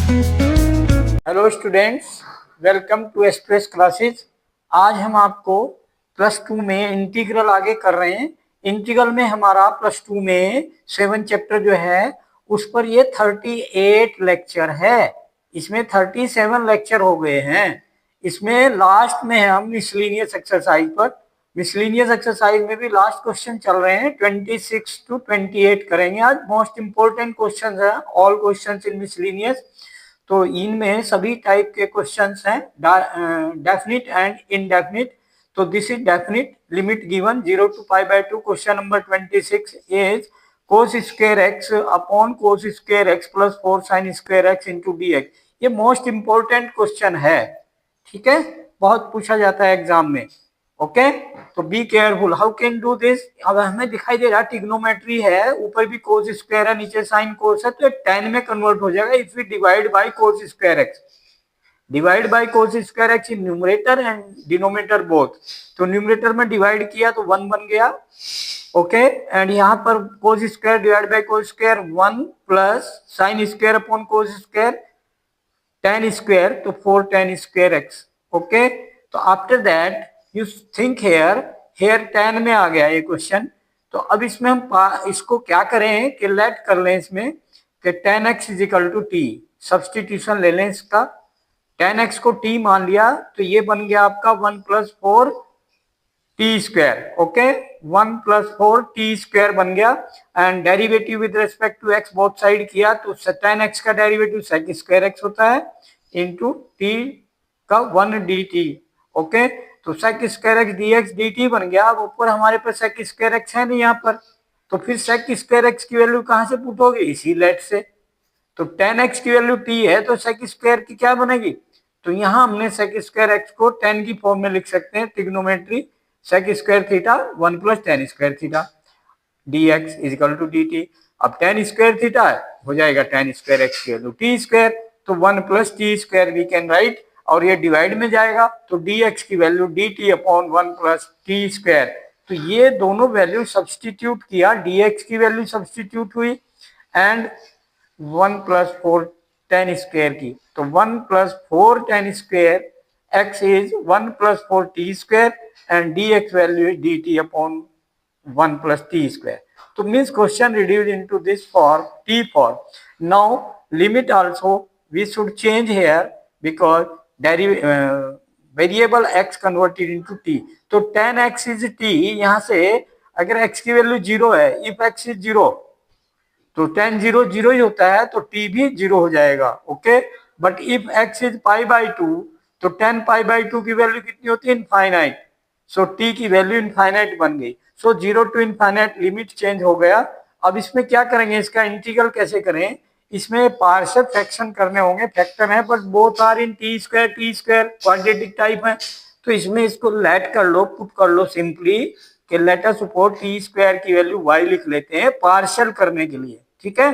Hello students, welcome to express classes. आज हम आपको प्लस टू में इंटीग्रल आगे कर रहे हैं। इंटीग्रल में हमारा प्लस टू में 7 चैप्टर जो है उस पर ये 38 लेक्चर है। इसमें 37 लेक्चर हो गए हैं। इसमें लास्ट में हम मिसलिनियस एक्सरसाइज पर, मिसलिनियस एक्सरसाइज में भी लास्ट क्वेश्चन चल रहे हैं। 26 to 28 करेंगे आज। मोस्ट इंपोर्टेंट क्वेश्चन है, ऑल क्वेश्चन इन मिसलिनियस। तो इनमें सभी टाइप के क्वेश्चंस हैं, डेफिनिट एंड इनडेफिनिट। तो this is definite. Limit given 0 to π/2। Question number 26 is cos square x upon cos square x plus 4 sin square x into dx। ये most important question है, ठीक है, बहुत पूछा जाता है एग्जाम में। ओके, तो be careful. How can do this? अब हमें दिखाई दे रहा है ट्रिग्नोमेट्री है, ऊपर भी कोस स्क्वायर है, नीचे साइन कोस है, तो tan में कन्वर्ट हो जाएगा if we divide by cos square x. Divide by cos square x in numerator and denominator both. तो न्यूमरेटर में डिवाइड किया तो 1 बन गया। ओके, एंड यहाँ पर cos square divide by cos square 1 plus sine square upon cos square tan square, तो 4 tan square x. Okay, तो after that you think here tan में आ गया ये क्वेश्चन। तो अब इसमें हम इसको क्या करें कि लेट कर लें इसमें कि tan x is equal to t. Substitution ले लें इसका। tan x को t मान लिया तो ये बन गया आपका 1 plus 4 t square. Okay, 1 plus 4 t square बन गया। And derivative with respect to x both side किया तो tan x का डेरिवेटिव sec स्क्वायर x होता है इंटू टी का 1 dt। ओके, तो sec square x dx dt बन गया। अब ऊपर हमारे पास sec स्क्वायर x है नहीं यहाँ पर, तो फिर sec स्क्वायर x की वैल्यू कहाँ से पुट होगी? इसी लेट से। तो tan x की वैल्यू t है तो sec स्क्वायर की क्या बनेगी? तो यहाँ हमने sec स्क्वायर x को tan की फॉर्म में लिख सकते हैं, trigonometry sec square theta 1 plus tan square theta dx is equal to dt। अब tan स्क्वायर थीटा हो जाएगा tan स्क्वायर x की वैल्यू t स्क्वायर, तो 1 plus t square we can write, और ये डिवाइड में जाएगा तो dx की value dt upon 1 plus t square. तो ये दोनों वैल्यू सब्सटीट्यूट किया, dx की वैल्यू सब्सटीट्यूट हुई एंड 1 प्लस 4 tan स्क्वायर की, तो 1 plus 4 tan square x is 1 plus 4 t square and dx value is dt upon 1 plus t square. So means question reduced into this form, t form. Now limit also we should change here because variable x converted into t. तो tan x is t, यहाँ से अगर x की value 0 है, if x is 0 तो tan 0 0 ही होता है, तो t भी 0 हो जाएगा। Okay, but if x is π/2 तो tan π/2 की वैल्यू कितनी होती है? इनफाइनाइट। सो t की वैल्यू इनफाइनाइट बन गई। So 0 to infinite limit change हो गया। अब इसमें क्या करेंगे, इसका इंटीग्रल कैसे करें? इसमें पार्शियल फ्रैक्शन करने होंगे, फैक्टर है but both are in t square quadratic type है। तो इसमें इसको लेट कर लो, पुट कर लो सिंपली कि let us suppose t square की वैल्यू y लिख लेते हैं पार्शियल करने के लिए, ठीक है।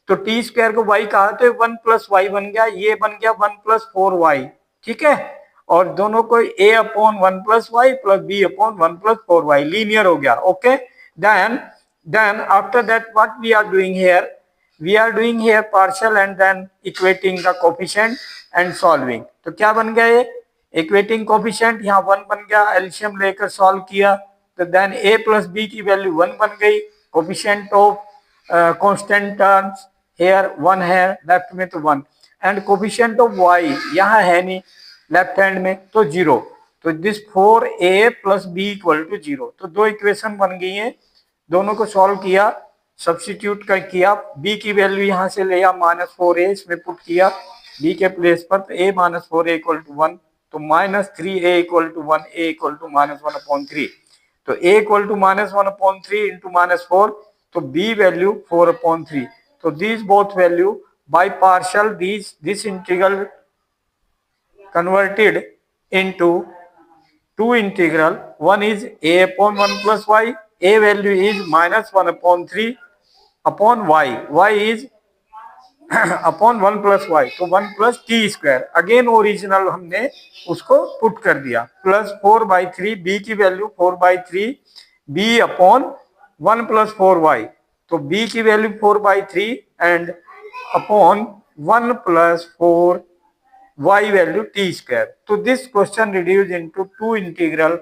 तो टी स्क्वायर को y कहा तो 1 प्लस वाई बन गया, ये बन गया 1 प्लस 4y, ठीक है। और दोनों को a upon 1 plus y plus b upon 1 plus 4y linear हो गया। Okay, then after that what we are doing here? We are doing here partial and then equating the coefficient and solving। तो क्या बन गया ये? Equating coefficient यहाँ 1 बन गया, एलसीएम लेकर सॉल्व किया तो देन a प्लस b की वैल्यू 1 बन गई। Coefficient of constant terms here 1 है, लेफ्ट में तो 1, एंड कोफिशिएंट ऑफ y यहाँ है नहीं लेफ्ट हैंड में, तो 0। तो this 4a plus b equal to 0। तो दो इक्वेशन बन गई हैं, दोनों को सॉल्व किया, सब्स्टिट्यूट कर किया। b की वैल्यू यहाँ से लिया -4a, इसमें पुट किया b के प्लेस पर, तो a minus 4a equal to 1, तो -3a equal to 1, a equal to -1/3। तो a इक्वल टू -1/3 इंटू -4, तो b वैल्यू 4/3। तो these both value by partial this integral converted into two integral. One is a upon 1 plus y, a value is -1/3 upon y, y is upon 1 plus y, तो 1 plus t square. Again original हमने उसको put कर दिया, plus 4/3 b की value 4/3 b upon 1 plus 4y, तो b की value 4/3 and upon 1 plus 4 y value t square. So this question reduced into two integral,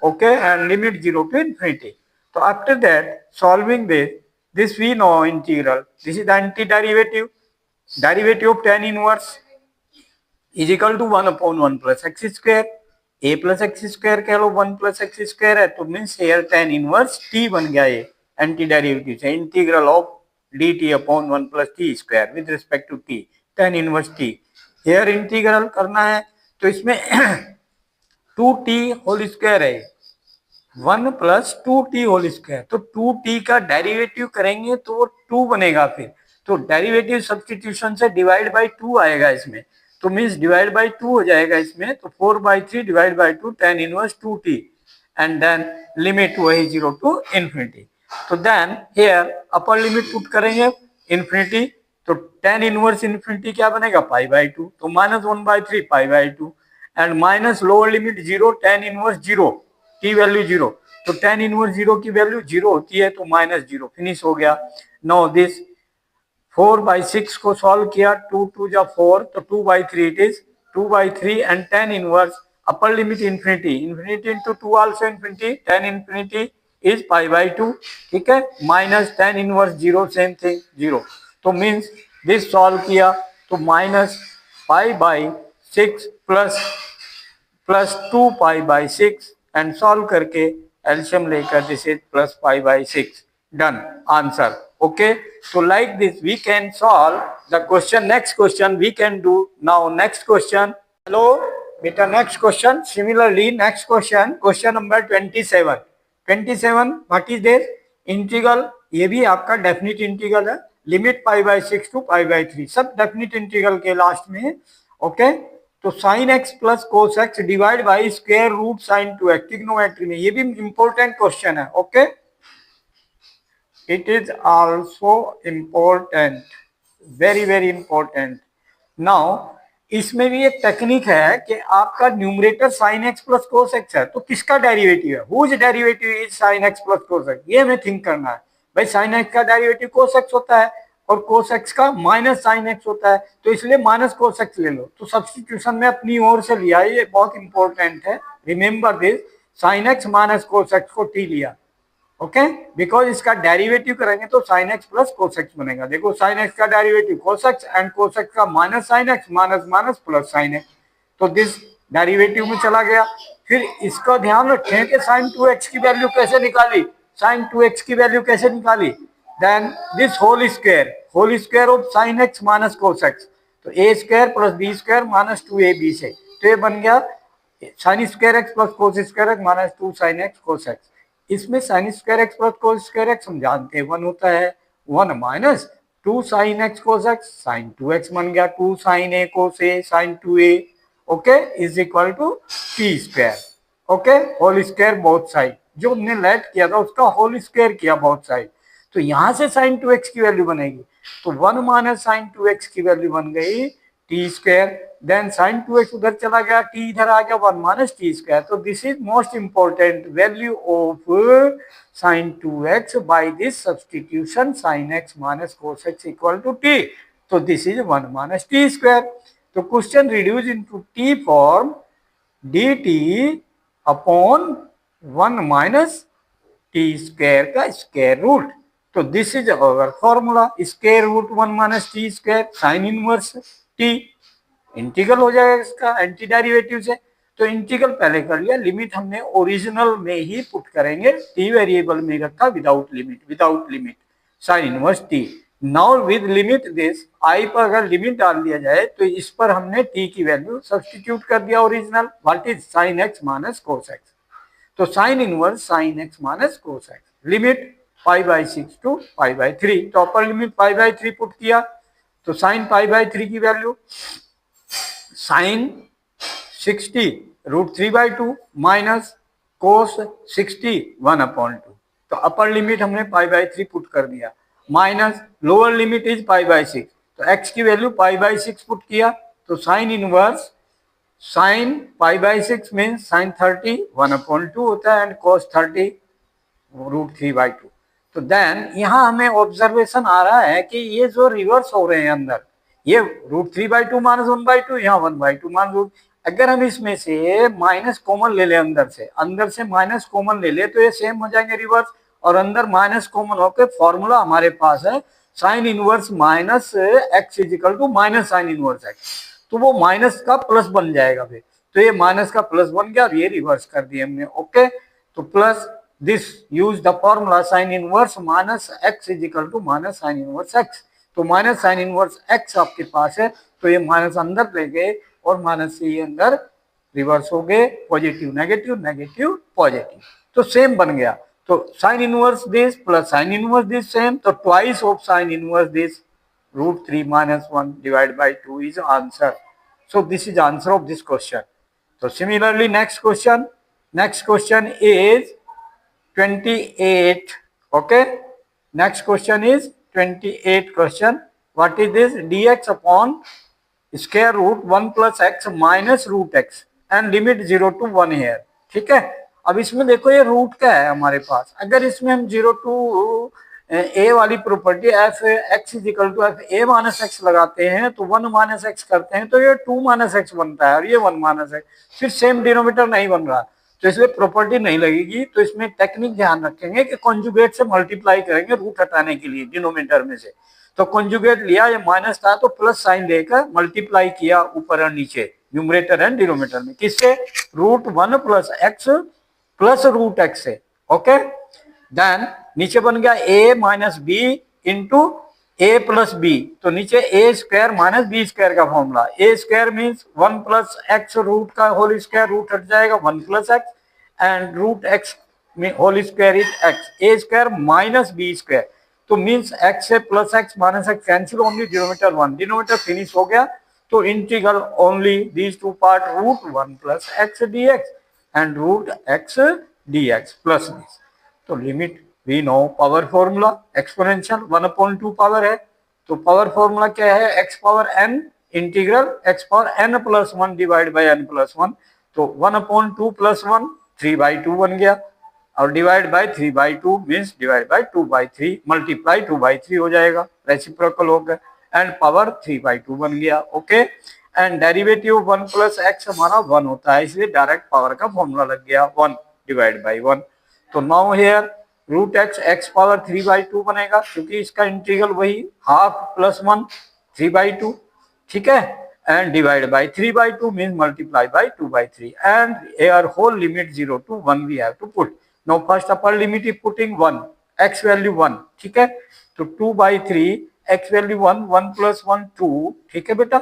okay, and limit 0 to infinity. So after that, solving this we know integral. This is the antiderivative. Derivative of tan inverse is equal to 1 upon 1 plus x square. A plus x square कह लो 1 plus x square है तो means here tan inverse t बन गया ये anti derivative से integral of dt upon 1 plus t square with respect to t tan inverse t here integral करना है तो इसमें 2t होल स्क्वायर है 1 plus 2t होल स्क्वायर तो 2t का डेरिवेटिव करेंगे तो वो 2 बनेगा फिर तो डेरिवेटिव सब्स्टिट्यूशन से डिवाइड बाई 2 आएगा इसमें तो मीन्स डिवाइड बाई 2 हो जाएगा इसमें तो 4/3 divide by 2 tan inverse 2t and then limit वही 0 टू इन्फिनिटी तो then here upper limit put करेंगे इन्फिनिटी तो tan इनवर्स इन्फिनिटी क्या बनेगा π/2 तो -1/3 π/2 and minus lower limit 0 tan inverse 0 की वैल्यू 0 तो tan इनवर्स 0 की वैल्यू 0 होती है तो -0 फिनिश हो गया नाउ दिस 4/6 को सॉल्व किया 2 2 जा 4 तो 2/3 it is 2/3 and tan inverse upper limit infinity into 2 also infinity tan infinity is π/2 ठीक है minus tan inverse 0 same thing 0 तो मीन्स दिस सॉल्व किया तो -π/6 प्लस 2π/6 एंड सॉल्व करके एल्शियम लेकर this is plus π/6 done answer okay so like this we can solve the question next question we can do now next question hello beta next question similarly next question number 27 what is this integral ये भी आपका definite integral है limit π/6 to π/3 सब definite integral के last में okay तो sine x plus cos x divide by square root sine 2x trigonometry में ये भी इंपॉर्टेंट क्वेश्चन है okay it is also important very important now इसमें भी एक टेक्निक है कि आपका numerator sine x plus cos x है तो किसका डेरिवेटिव है whose derivative is sine x plus cos x ये हमें थिंक करना है भाई साइन एक्स का डेरिवेटिव कोस एक्स होता है और कोस एक्स का माइनस साइन एक्स होता है तो इसलिए माइनस कोस एक्स ले लो तो सब्स्टिट्यूशन में अपनी ओर से लिया ये बहुत इंपॉर्टेंट है remember this sine x minus cos X को टी लिया ओके बिकॉज इसका डेरिवेटिव करेंगे तो sine x plus cos X बनेगा देखो साइन एक्स का derivative cos X and cos X का minus sine x minus minus plus sine X तो दिस डेरिवेटिव में चला गया फिर इसका ध्यान रखें कि साइन 2x की वैल्यू कैसे निकाली साइन 2x की वैल्यू कैसे निकाली then this whole square of sine x minus cos x तो a square plus b square minus 2ab से तो ये बन गया sine square x plus cos square x minus 2 sine x cos x इसमें sine square x plus cos square x हम जानते हैं 1 होता है 1 minus 2 sine x cos x sine 2x बन गया 2 sine a cos A sign 2a okay is equal to t square okay whole square both side जो हमने let किया था उसका होल स्क्वायर किया बोथ साइड तो यहां से साइन 2x की वैल्यू बनेगी तो 1 माइनस साइन 2x की वैल्यू बन गई T square then sign 2x उधर चला गया टी इधर आ गया 1 माइनस टी स्क्वायर तो this is most important value of sine 2x by this substitution sine x minus cos x equal to t तो this is 1 minus t square तो question reduce into t form dt upon 1 minus t square का square root तो this is our formula square root 1 minus t square sine inverse t integral हो जाएगा इसका anti derivative से तो integral पहले कर लिया लिमिट हमने ओरिजिनल में ही पुट करेंगे टी वेरिएबल में रखा without limit sign inverse T now with limit this I पर अगर लिमिट डाल दिया जाए तो इस पर हमने टी की वैल्यू सब्स्टिट्यूट कर दिया original what is sine x minus cos x तो sine inverse sine x minus cos x limit π/6 to π/3 तो अपर लिमिट π/3 पुट किया तो साइन π/3 की वैल्यू साइन 60 √3/2 माइनस कोस 60 1/2 तो अपर लिमिट हमने π/3 पुट कर दिया माइनस लोअर लिमिट इज π/6 तो x की वैल्यू π/6 पुट किया तो sine inverse sine π/6 means sine 30 1/2 होता है एंड कोस 30 √3/2 तो देन यहाँ हमें ऑब्जर्वेशन आ रहा है कि ये जो रिवर्स हो रहे हैं अंदर ये √3/2 माइनस 1/2, यहाँ 1/2 मान रूट। अगर हम इसमें से माइनस कॉमन ले ले, अंदर से माइनस कॉमन ले ले तो ये सेम हो जाएंगे रिवर्स, और अंदर माइनस कॉमन होकर फॉर्मूला हमारे पास है sine inverse minus x is equal to minus sine inverse x, तो वो माइनस का प्लस बन जाएगा फिर, तो ये माइनस का प्लस बन गया और ये रिवर्स कर दिया हमने। ओके, तो plus this use the formula sine inverse minus x is equal to minus sine inverse x, तो माइनस साइन इनवर्स एक्स आपके पास है, तो ये माइनस अंदर ले गए और माइनस से ये अंदर रिवर्स हो गए, पॉजिटिव नेगेटिव नेगेटिव पॉजिटिव, तो सेम बन गया। तो sine inverse this plus sine inverse this same, तो twice of sine inverse this √3 minus 1 divided by 2 is answer. So this is answer of this question. So similarly next question is 28. Okay, next question is 28 question. What is this? Dx upon square root 1 plus x minus root x and limit 0 to 1 here. ठीक है, अब इसमें देखो ये root का है हमारे पास, अगर इसमें हम 0 to ए वाली property f x is equal to f a minus x लगाते हैं तो 1 माइनस एक्स करते हैं तो ये 2 माइनस एक्स बनता है और ये 1 माइनस एक्स, फिर सेम डिनोमिनेटर नहीं बन रहा, तो इसलिए प्रॉपर्टी नहीं लगेगी। तो इसमें टेक्निक ध्यान रखेंगे कि कॉन्जुगेट से मल्टीप्लाई करेंगे रूट हटाने के लिए डिनोमिनेटर में से, तो कॉन्जुगेट लिया, ये माइनस था तो प्लस साइन लेकर मल्टीप्लाई किया ऊपर और नीचे न्यूमरेटर एंड डिनोमिनेटर में, किससे? √1 plus x plus root x से। ओके, देन नीचे बन गया a minus b into a plus b, तो नीचे a square minus b square का formula, a square means 1 plus x root का होल स्क्वायर, रूट हट जाएगा 1 plus x and root x whole square is x, a square minus b square, तो means x से plus x minus x cancel, only denominator 1, denominator finish हो गया, तो integral only these two part √1 plus x d x and root x d x plus this, तो limit we know power formula exponential 1/2 power है, तो power formula क्या है? x power n integral x power n plus 1 divide by n plus 1, तो 1/2 plus 1 3/2 बन गया और divide by 3/2 means divide by 2/3 multiply 2/3 हो जाएगा, रेसिप्रोकल हो गया एंड पावर 3/2 बन गया। Okay, and derivative 1 plus x हमारा 1 होता है, इसलिए डायरेक्ट पावर का फॉर्मूला लग गया 1 डिवाइड बाय 1, तो now here root x x power 3/2 बनेगा क्योंकि इसका इंटीग्रल वही हाफ प्लस 1 3/2, ठीक है, and divide by 3/2 means multiply by 2/3 and here whole limit 0 to 1 we have to put. Now first upper limit is putting 1, x value 1, ठीक है, तो 2/3 x value 1, 1 plus 1 2, ठीक है बेटा,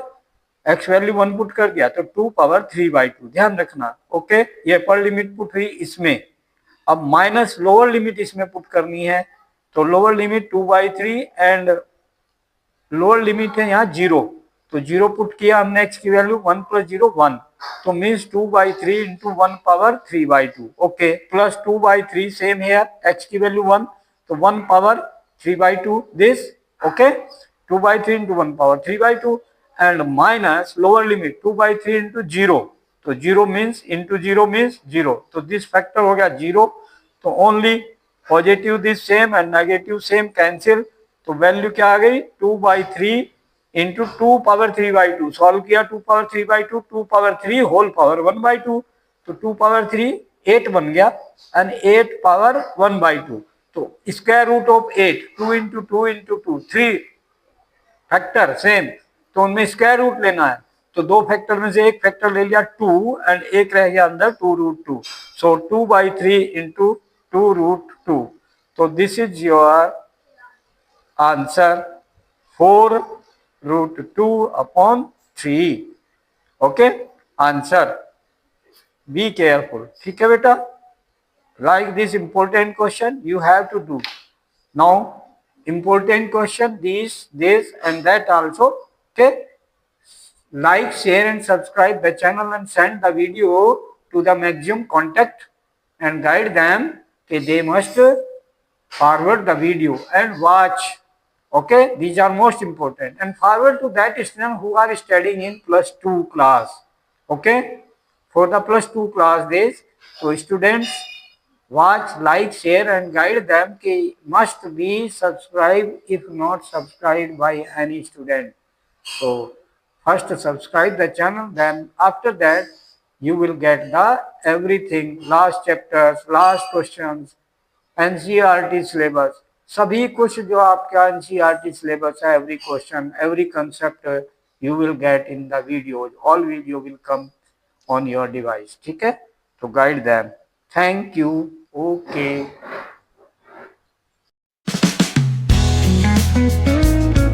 एक्स वैल्यू 1 पुट कर दिया तो 2 पावर 3/2, ध्यान रखना। ओके, ये अपर लिमिट पुट हुई इसमें, अब माइनस लोअर लिमिट इसमें पुट करनी है, तो lower limit 2/3 and lower limit है यहाँ 0, तो 0 पुट किया हमने, x की वैल्यू 1 प्लस 0 1, तो means 2/3 into 1 power 3/2। Okay, plus 2/3 same here, x की वैल्यू 1, तो 1 power 3/2 this. Okay, 2/3 into 1 power 3/2 and minus lower limit 2/3 into 0, तो 0 मीन्स इंटू 0 मीन्स 0, तो दिस फैक्टर हो गया 0, तो only positive this same and negative same cancel, तो value क्या आ गई 2/3 इंटू 2 पावर 3/2, सॉल्व किया 2 पावर 3/2, 2 पावर 3 होल पावर 1/2, तो 2 पावर 3 8 बन गया एंड 8 पावर 1/2, तो square root of 8 2 into 2 into 2 3 factor same, तो उनमें स्क्वायर रूट लेना है, तो दो फैक्टर में से एक फैक्टर ले लिया 2 एंड एक रह गया अंदर 2√2, सो 2/3 इंटू 2√2, तो this is your answer 4√2/3। Okay, answer, be careful, ठीक है बेटा, like this important question you have to do. Now important question this and that also. Okay, like, share and subscribe the channel and send the video to the maximum contact and guide them that they must forward the video and watch. Okay, these are most important, and forward to that student who are studying in +2 class. Okay, for the +2 class days, so students watch, like, share and guide them कि must be subscribed if not subscribed by any student. So first subscribe the channel, then after that you will get the everything, last chapters, last questions, NCERT syllabus, सभी कुछ जो आपका NCERT syllabus है, every question, every concept you will get in the videos, all video will come on your device, ठीक है। तो guide them. Thank you. Okay.